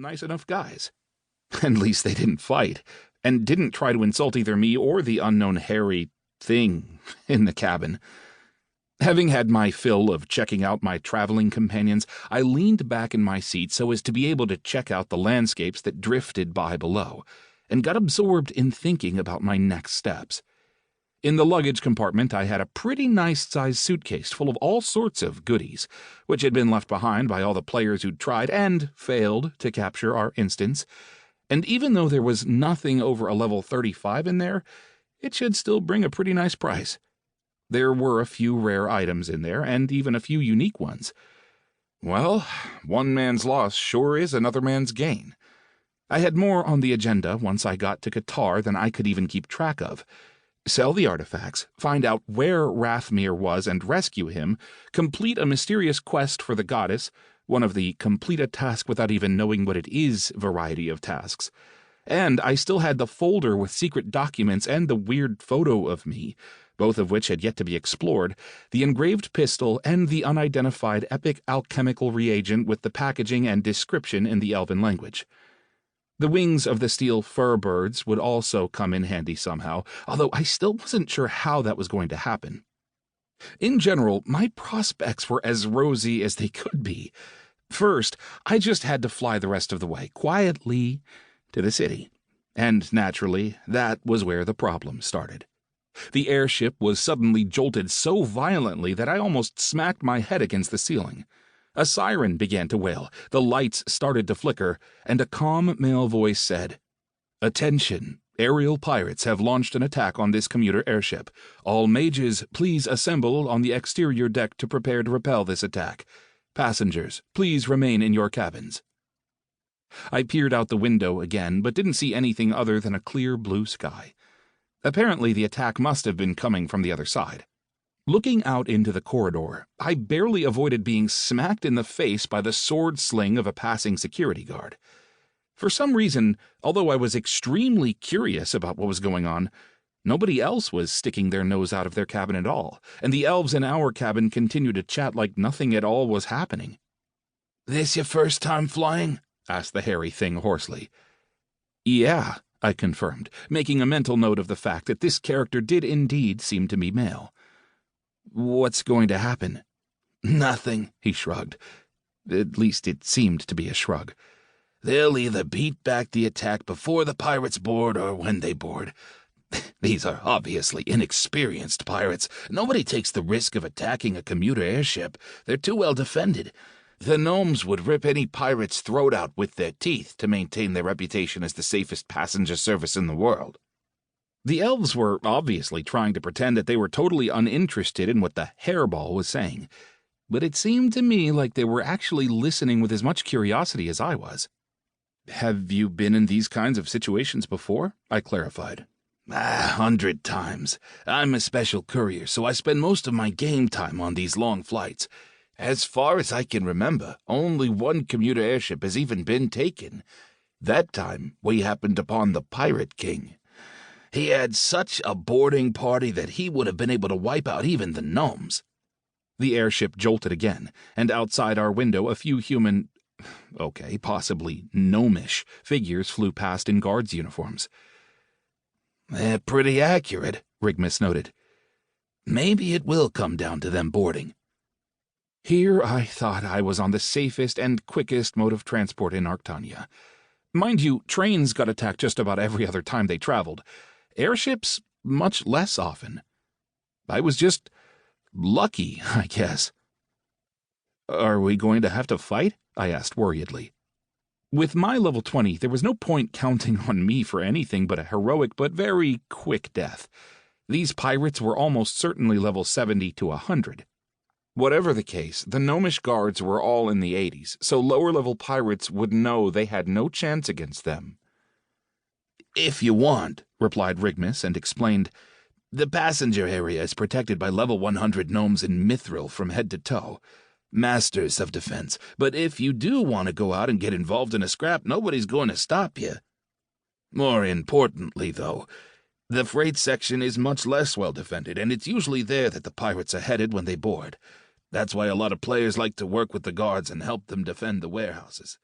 nice enough guys. At least they didn't fight, and didn't try to insult either me or the unknown hairy thing in the cabin. Having had my fill of checking out my traveling companions, I leaned back in my seat so as to be able to check out the landscapes that drifted by below, and got absorbed in thinking about my next steps. In the luggage compartment, I had a pretty nice-sized suitcase full of all sorts of goodies, which had been left behind by all the players who'd tried and failed to capture our instance. And even though there was nothing over a level 35 in there, it should still bring a pretty nice price. There were a few rare items in there, and even a few unique ones. Well, one man's loss sure is another man's gain. I had more on the agenda once I got to Qatar than I could even keep track of. Sell the artifacts, find out where Rathmir was and rescue him, complete a mysterious quest for the goddess, one of the complete a task without even knowing what it is variety of tasks. And I still had the folder with secret documents and the weird photo of me, both of which had yet to be explored, the engraved pistol and the unidentified epic alchemical reagent with the packaging and description in the Elven language. The wings of the steel fur birds would also come in handy somehow, although I still wasn't sure how that was going to happen. In general, my prospects were as rosy as they could be. First, I just had to fly the rest of the way, quietly, to the city. And naturally, that was where the problem started. The airship was suddenly jolted so violently that I almost smacked my head against the ceiling. A siren began to wail, the lights started to flicker, and a calm male voice said, "Attention! Aerial pirates have launched an attack on this commuter airship. All mages, please assemble on the exterior deck to prepare to repel this attack. Passengers, please remain in your cabins." I peered out the window again, but didn't see anything other than a clear blue sky. Apparently the attack must have been coming from the other side. Looking out into the corridor, I barely avoided being smacked in the face by the sword sling of a passing security guard. For some reason, although I was extremely curious about what was going on, nobody else was sticking their nose out of their cabin at all, and the elves in our cabin continued to chat like nothing at all was happening. "This your first time flying?" asked the hairy thing hoarsely. "Yeah," I confirmed, making a mental note of the fact that this character did indeed seem to be male. "What's going to happen?" "Nothing," he shrugged. At least it seemed to be a shrug. "They'll either beat back the attack before the pirates board or when they board. These are obviously inexperienced pirates. Nobody takes the risk of attacking a commuter airship. They're too well defended. The gnomes would rip any pirate's throat out with their teeth to maintain their reputation as the safest passenger service in the world." The elves were obviously trying to pretend that they were totally uninterested in what the hairball was saying, but it seemed to me like they were actually listening with as much curiosity as I was. "Have you been in these kinds of situations before?" I clarified. 100 times. I'm a special courier, so I spend most of my game time on these long flights. As far as I can remember, only one commuter airship has even been taken. That time, we happened upon the Pirate King. He had such a boarding party that he would have been able to wipe out even the gnomes." The airship jolted again, and outside our window a few human, possibly gnomish, figures flew past in guards' uniforms. "They're pretty accurate," Rigmus noted. "Maybe it will come down to them boarding." Here I thought I was on the safest and quickest mode of transport in Arktania. Mind you, trains got attacked just about every other time they traveled. Airships, much less often. I was just lucky, I guess. "Are we going to have to fight?" I asked worriedly. With my level 20, there was no point counting on me for anything but a heroic but very quick death. These pirates were almost certainly level 70 to 100. Whatever the case, the gnomish guards were all in the 80s, so lower-level pirates would know they had no chance against them. "If you want," replied Rigmus and explained, "the passenger area is protected by level 100 gnomes in Mithril from head to toe. Masters of defense. But if you do want to go out and get involved in a scrap, nobody's going to stop you. More importantly, though, the freight section is much less well defended, and it's usually there that the pirates are headed when they board. That's why a lot of players like to work with the guards and help them defend the warehouses.